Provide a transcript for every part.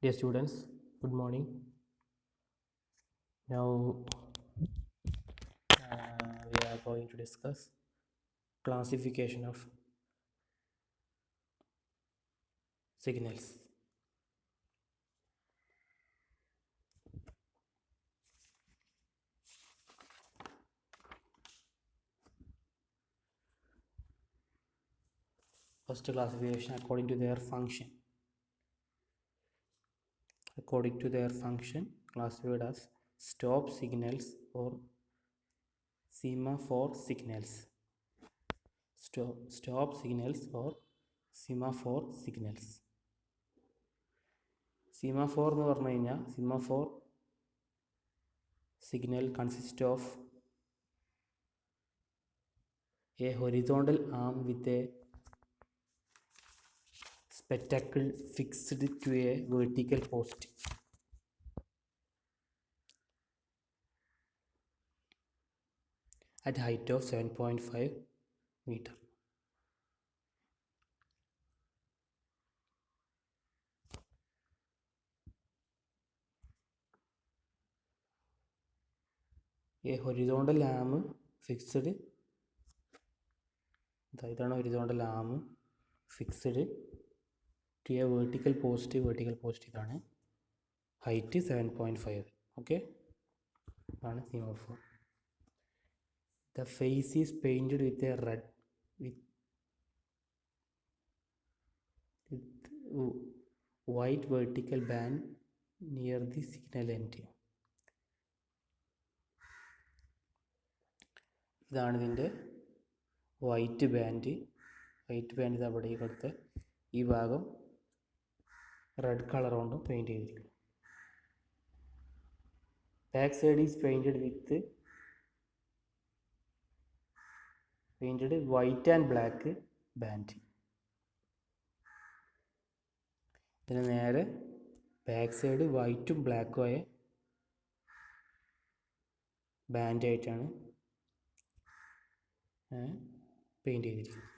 Dear students, good morning. Now we are going to discuss classification of signals. First classification according to their function. According to their function, classified as stop signals or semaphore signals. Stop signals or semaphore signals. Semaphore എന്ന് പറഞ്ഞു കഴിഞ്ഞാൽ semaphore signal consists of a horizontal arm with a spectacle fixed to a vertical post. At height of 7.5 meter. A horizontal arm fixed. ഇതാണ് horizontal arm fixed to a vertical post. Vertical post ഇതാണ്. Height 7.5. Okay. ഇതാണ് semaphore. The face is painted with a red with white vertical band near the signal end. ഇതാണ് ഇതിൻ്റെ white band ഇത് അവിടെ കൊടുത്ത് ഈ ഭാഗം റെഡ് കളർ കൊണ്ട് പെയിൻറ് ചെയ്തിരിക്കും. Back side is painted white and black band. ഇതിന് നേരെ ബാക്ക് സൈഡ് വൈറ്റും ബ്ലാക്കും ആയ ബാൻഡായിട്ടാണ് പെയിൻറ് ചെയ്തിരിക്കുന്നത്.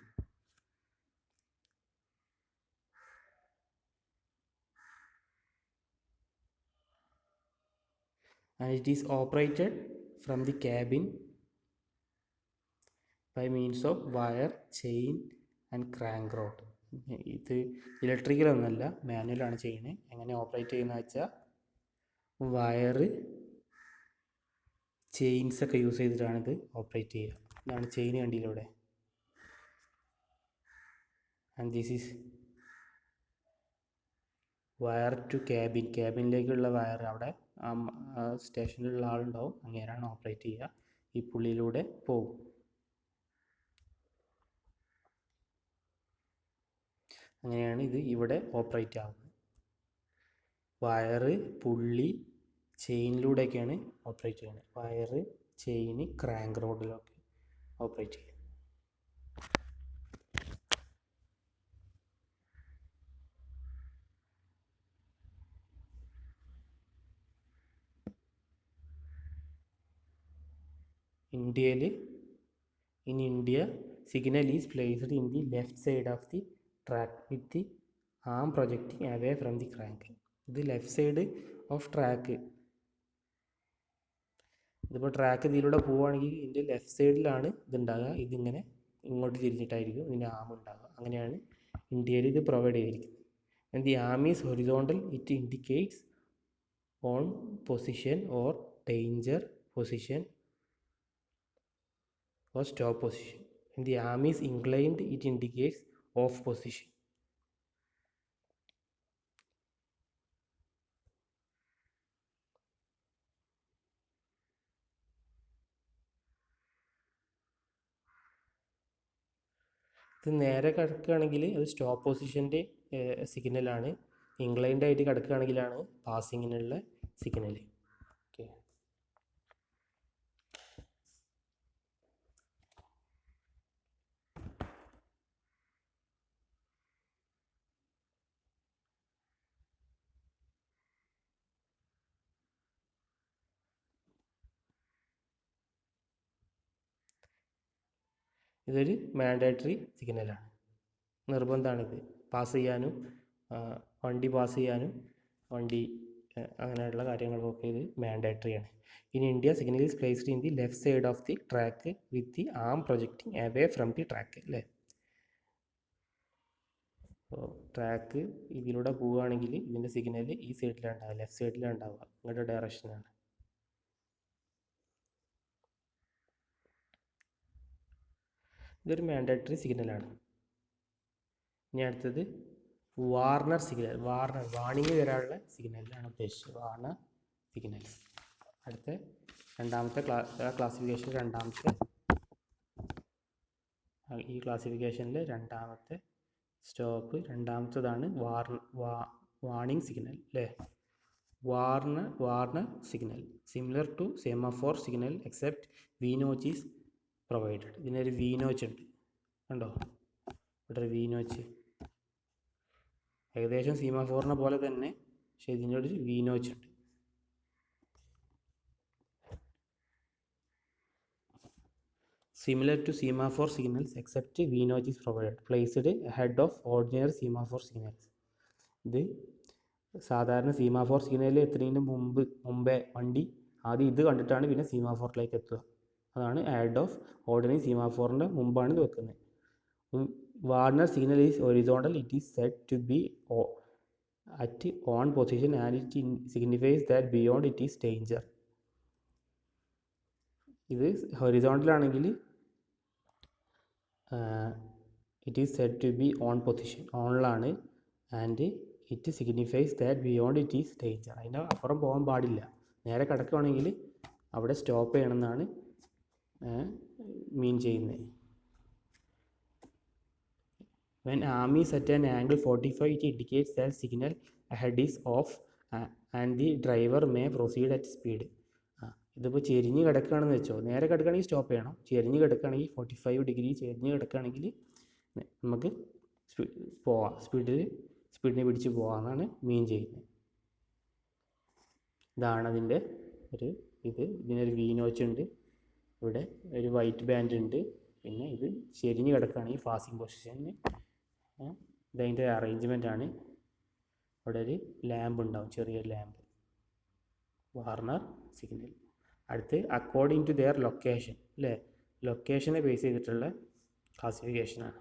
And it is operated from the cabin by means of wire, chain and crank rod. ഇത് ഇലക്ട്രിക്കൽ ഒന്നല്ല, മാനുവലാണ് ചെയ്യുന്നത്. എങ്ങനെ ഓപ്പറേറ്റ് ചെയ്യുന്നത് വെച്ചാൽ വയറ്, ചെയിൻസ് ഒക്കെ യൂസ് ചെയ്തിട്ടാണ് ഇത് ഓപ്പറേറ്റ് ചെയ്യുക. ഇതാണ് ചെയിൻ കണ്ടിയിലൂടെ. And this is wire to cabin. ക്യാബിനിലേക്കുള്ള വയർ അവിടെ സ്റ്റേഷനിലുള്ള ആളുണ്ടാവും, അങ്ങനെയാണ് ഓപ്പറേറ്റ് ചെയ്യുക. ഈ പുള്ളിയിലൂടെ പോകും. അങ്ങനെയാണ് ഇത് ഇവിടെ ഓപ്പറേറ്റ് ആവുന്നത്. വയറ്, പുള്ളി, ചെയിനിലൂടെയൊക്കെയാണ് ഓപ്പറേറ്റ് ചെയ്യുന്നത്. വയറ്, ചെയിന്, ക്രാങ്ക് റോഡിലൊക്കെ ഓപ്പറേറ്റ് ചെയ്യും. In India, signal is placed in the left side of the track with the arm projecting away from the crank. ഇത് ലെഫ്റ്റ് സൈഡ് ഓഫ് ട്രാക്ക്. ഇതിപ്പോൾ ട്രാക്ക് ഇതിലൂടെ പോവുകയാണെങ്കിൽ ഇതിൻ്റെ ലെഫ്റ്റ് സൈഡിലാണ് ഇതുണ്ടാകുക. ഇതിങ്ങനെ ഇങ്ങോട്ട് തിരിഞ്ഞിട്ടായിരിക്കും ഇതിൻ്റെ ആം ഉണ്ടാകുക. അങ്ങനെയാണ് ഇന്ത്യയിൽ ഇത് പ്രൊവൈഡ് ചെയ്തിരിക്കുന്നത്. And the arm is horizontal. It indicates on position or danger position or stop position. When the arm is inclined, it indicates off position. ഇത് നേരെ കിടക്കുകയാണെങ്കിൽ അത് സ്റ്റോപ്പ് പൊസിഷൻ്റെ സിഗ്നലാണ്. ഇൻക്ലൈൻഡ് ആയിട്ട് കിടക്കുകയാണെങ്കിലാണ് പാസിങ്ങിനുള്ള സിഗ്നൽ. ഓക്കെ. ഇതൊരു മാൻഡേറ്ററി സിഗ്നലാണ്, നിർബന്ധമാണിത്. പാസ് ചെയ്യാനും വണ്ടി പാസ് ചെയ്യാനും വണ്ടി അങ്ങനെയുള്ള കാര്യങ്ങൾക്കൊക്കെ ഇത് മാൻഡേറ്ററി ആണ്. In India signal is placed in the left side of the track with the arm projecting away from the track അല്ലേ. അപ്പോൾ ട്രാക്ക് ഇതിലൂടെ പോവുകയാണെങ്കിൽ ഇതിൻ്റെ സിഗ്നൽ ഈ സൈഡിലാണ് ഉണ്ടാവുക, ലെഫ്റ്റ് സൈഡിലാണ് ഉണ്ടാവുക, ഇങ്ങോട്ട് ഡയറക്ഷനാണ്. ഇതൊരു മാൻഡേറ്ററി സിഗ്നലാണ്. ഇനി അടുത്തത് വാർണർ സിഗ്നൽ. വാർണിംഗ് വരാനുള്ള സിഗ്നലിലാണ് ഉദ്ദേശിച്ചത്, വാർണർ സിഗ്നൽ. അടുത്ത രണ്ടാമത്തെ ക്ലാസിഫിക്കേഷൻ, ഈ ക്ലാസിഫിക്കേഷനിൽ രണ്ടാമത്തെ സ്റ്റോപ്പ്, രണ്ടാമത്തേതാണ് വാർണിംഗ് സിഗ്നൽ അല്ലേ. Warner signal similar to semaphore signal except V notch is provided. ഇതിനൊരു വി നോച്ച് ഉണ്ട്, കണ്ടോ ഇവിടെ ഒരു വി നോച്ച്, ഏകദേശം സീമാഫോറിനെ പോലെ തന്നെ, പക്ഷേ ഇതിൻ്റെ ഒരു വി നോച്ച് ഉണ്ട്. Similar to semaphore signals except V notch is provided placed head of ordinary semaphore signals. ഇത് സാധാരണ സീമാഫോർ സിഗ്നലിൽ എത്തുന്നതിന് മുമ്പേ വണ്ടി ആദ്യം ഇത് കണ്ടിട്ടാണ് പിന്നെ സീമാഫോറിലേക്ക് എത്തുക. അതാണ് ഹെഡ് ഓഫ് ഓർഡിനറി സീമാഫോറിൻ്റെ മുമ്പാണ് ഇത് വെക്കുന്നത്. Warner signal is horizontal. It is said to be at on position and it signifies that beyond it is danger. ഇത് ഹൊറിസോണ്ടൽ ആണെങ്കിൽ it is said to be on position, ഓണിലാണ്, and it signifies that beyond it is danger. അതിൻ്റെ അപ്പുറം പോകാൻ പാടില്ല. നേരെ കിടക്കുകയാണെങ്കിൽ അവിടെ stop ചെയ്യണമെന്നാണ് മീൻ ചെയ്യുന്നത്. When arm is at an angle 45, it indicates that signal ahead is off and the driver may proceed at speed. ഇതിപ്പോൾ ചെരിഞ്ഞ് കിടക്കുകയാണെന്ന് വെച്ചോ, നേരെ കിടക്കുകയാണെങ്കിൽ സ്റ്റോപ്പ് ചെയ്യണം, ചെരിഞ്ഞ് കിടക്കുകയാണെങ്കിൽ 45 ഡിഗ്രി ചെരിഞ്ഞ് കിടക്കുകയാണെങ്കിൽ നമുക്ക് പോവാം, സ്പീഡിനെ പിടിച്ച് പോകാമെന്നാണ് മീൻ ചെയ്യുന്നത്. ഇതാണ് അതിൻ്റെ ഇതിനൊരു വി നോച്ച് ഉണ്ട്, ഇവിടെ ഒരു വൈറ്റ് ബാൻഡ് ഉണ്ട്, പിന്നെ ഇത് ചെരിഞ്ഞ് കിടക്കുകയാണെങ്കിൽ ഫാസ്റ്റിംഗ് പൊസിഷന് ഇതതിൻ്റെ അറേഞ്ച്മെൻ്റ് ആണ്. അവിടെ ഒരു ലാമ്പ് ഉണ്ടാവും, ചെറിയൊരു ലാമ്പ്, വാർണർ സിഗ്നൽ. അടുത്ത് അക്കോർഡിംഗ് ടു ദെയർ ലൊക്കേഷൻ അല്ലേ, ലൊക്കേഷനെ ബേസ് ചെയ്തിട്ടുള്ള ക്ലാസിഫിക്കേഷനാണ്.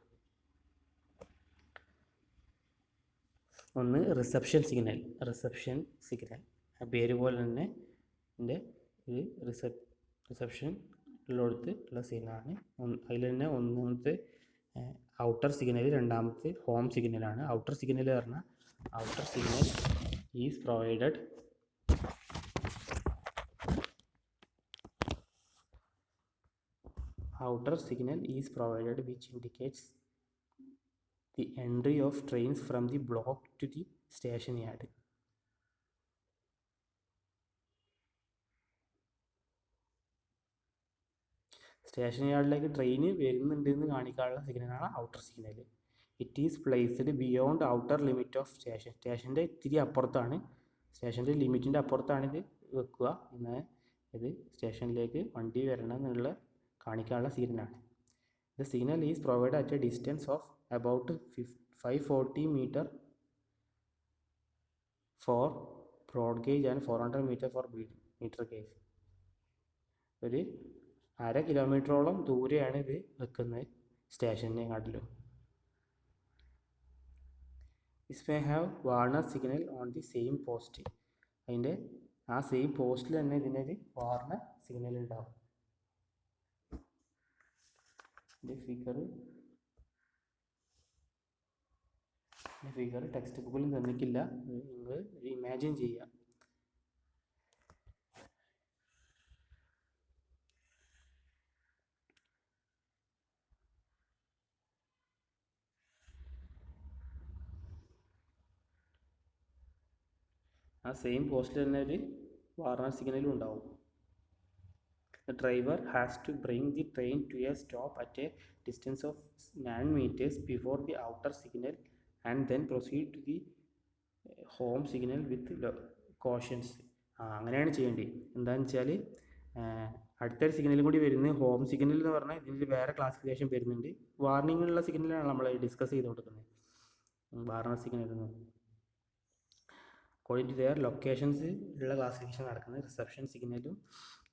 ഒന്ന് റിസപ്ഷൻ സിഗ്നൽ. പേര് പോലെ തന്നെ ഇതിൻ്റെ ഇത് റിസപ്ഷൻ ഉള്ളിടത്ത് ഉള്ള സിഗ്നലാണ്. അതിൽ തന്നെ ഒന്നാമത്തെ ഔട്ടർ സിഗ്നൽ, രണ്ടാമത്തെ ഹോം സിഗ്നലാണ്. ഔട്ടർ സിഗ്നൽ പറഞ്ഞാൽ outer signal is provided which indicates the entry of trains from the block to the station yard. Station യാർഡിലേക്ക് ട്രെയിൻ വരുന്നുണ്ട് എന്ന് കാണിക്കാനുള്ള സിഗ്നലാണ് outer signal. It is placed beyond outer limit of station. സ്റ്റേഷൻ്റെ ഇത്തിരി അപ്പുറത്താണ്, സ്റ്റേഷൻ്റെ ലിമിറ്റിൻ്റെ അപ്പുറത്താണ് ഇത് വെക്കുക. എന്നാൽ ഇത് സ്റ്റേഷനിലേക്ക് വണ്ടി വരണം എന്നുള്ള കാണിക്കാനുള്ള സിഗ്നലാണ്. The signal is provide at a distance of about 540 meter for broad gauge and 400 meter for metre gauge. ഒരു 1/2 കിലോമീറ്ററോളം ദൂരെയാണ് ഇത് വെക്കുന്നത് സ്റ്റേഷനെക്കാട്ടിലും. This may have warner signal on the same post. അതിൻ്റെ ആ സെയിം പോസ്റ്റിൽ തന്നെ ഇതിനൊരു വാർണർ സിഗ്നൽ ഉണ്ടാവും. ഫിഗർ ടെക്സ്റ്റ് ബുക്കിലും തന്നിട്ടില്ല, നിങ്ങൾ ഇമാജിൻ ചെയ്യുക. ആ സെയിം പോസ്റ്റിൽ തന്നെ ഒരു വാർണർ സിഗ്നലും ഉണ്ടാവും. The driver has to bring the train to a stop at a distance of 9 meters before the outer signal and then proceed to the home signal with cautions. അങ്ങനെയാണ് ചെയ്യേണ്ടത്. എന്താണെന്ന് വെച്ചാൽ അടുത്തൊരു സിഗ്നലും കൂടി വരുന്നത് ഹോം സിഗ്നൽ എന്ന് പറഞ്ഞാൽ ഇതിൽ വേറെ ക്ലാസിഫിക്കേഷൻ വരുന്നുണ്ട്. വാർണിംഗിലുള്ള സിഗ്നലാണ് നമ്മൾ ഡിസ്കസ് ചെയ്ത് കൊടുക്കുന്നത്, വാർണർ സിഗ്നൽ എന്ന്. അക്കോർഡിംഗ് ടു ദെയർ ലൊക്കേഷൻസ് ഉള്ള ക്ലാസിഫിക്കേഷൻ നടക്കുന്നത്.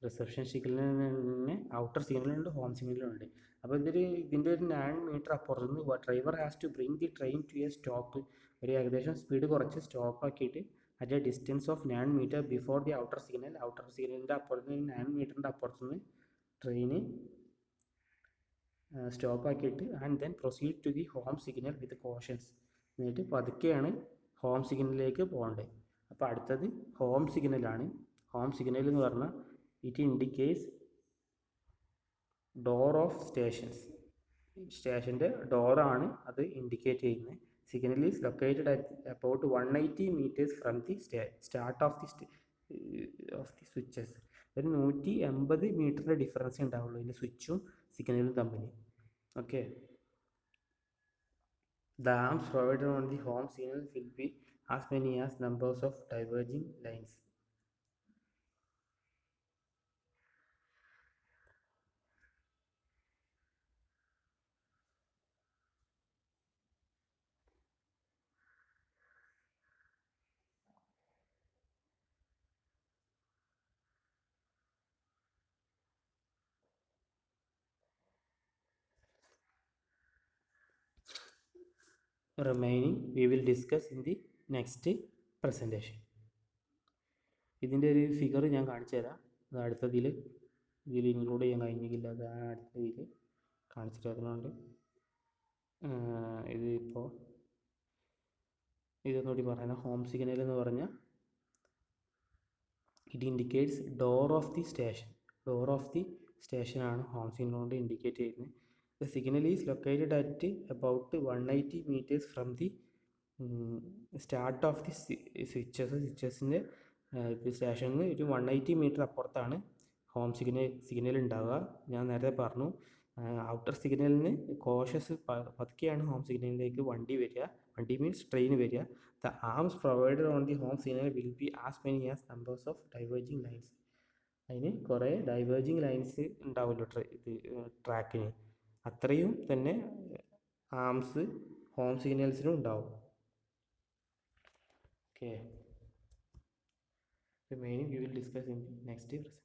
റിസപ്ഷൻ സിഗ്നലിന് ഔട്ടർ സിഗ്നലുണ്ട്, ഹോം സിഗ്നലുണ്ട്. അപ്പോൾ ഇതിൻ്റെ ഒരു 9 മീറ്റർ അപ്പുറത്ത് നിന്ന് driver has to bring the train to a stop. ഒരു ഏകദേശം സ്പീഡ് കുറച്ച് സ്റ്റോപ്പ് ആക്കിയിട്ട് at a distance of 9 metre before the outer സിഗ്നലിൻ്റെ അപ്പുറത്ത് നിന്ന് 9 മീറ്ററിൻ്റെ അപ്പുറത്തുനിന്ന് ട്രെയിന് സ്റ്റോപ്പ് ആക്കിയിട്ട് and then proceed to the home signal with cautions. എന്നിട്ട് പതുക്കെയാണ് ഹോം സിഗ്നലിലേക്ക് പോകേണ്ടത്. അപ്പോൾ അടുത്തത് ഹോം സിഗ്നലാണ്. ഹോം സിഗ്നൽ എന്ന് പറഞ്ഞാൽ ഇറ്റ് ഇൻഡിക്കേറ്റ്സ് ഡോർ ഓഫ് സ്റ്റേഷൻ്റെ ഡോറാണ് അത് ഇൻഡിക്കേറ്റ് ചെയ്യുന്നത്. Signal is located at about 180 metres from the start of the switches. ഒരു 180 മീറ്ററിൻ്റെ ഡിഫറൻസ് ഉണ്ടാവുള്ളൂ ഇതിൻ്റെ സ്വിച്ചും സിഗ്നലും തമ്മിൽ. Okay. The arms provided on the home signal will be as many as numbers of diverging lines. Remaining we will discuss in the next presentation. ഇതിൻ്റെ ഒരു figure ഞാൻ കാണിച്ചു തരാം. അത് അടുത്തതിൽ ഇൻക്ലൂഡ് ചെയ്യാൻ കഴിഞ്ഞില്ല. അത് അടുത്തതിൽ കാണിച്ചു തരുന്നുണ്ട്. ഇതൊന്നുകൂടി പറയുന്നത് ഹോം സിഗ്നൽ എന്ന് പറഞ്ഞാൽ it indicates door of the സ്റ്റേഷനാണ് ഹോം സിഗ്നൽ കൊണ്ട് ഇൻഡിക്കേറ്റ് ചെയ്യുന്നത്. The signal is located at about 180 meters from the start of the സ്വിച്ചസിൻ്റെ സ്റ്റേഷനിൽ ഒരു 180 മീറ്റർ അപ്പുറത്താണ് ഹോം സിഗ്നൽ ഉണ്ടാവുക. ഞാൻ നേരത്തെ പറഞ്ഞു ഔട്ടർ സിഗ്നലിന് പതുക്കെയാണ് ഹോം സിഗ്നലിലേക്ക് വണ്ടി മീൻസ് ട്രെയിൻ വരിക. The arms provided on the home signal will be as many as numbers of diverging lines. അതിന് കുറേ ഡൈവേർജിങ് ലൈൻസ് ഉണ്ടാവുമല്ലോ ട്രാക്കിന്, അത്രയും തന്നെ ആംസ് ഹോം സിഗ്നൽസിനും ഉണ്ടാവും. Okay. Remaining we will discuss in the next presentation.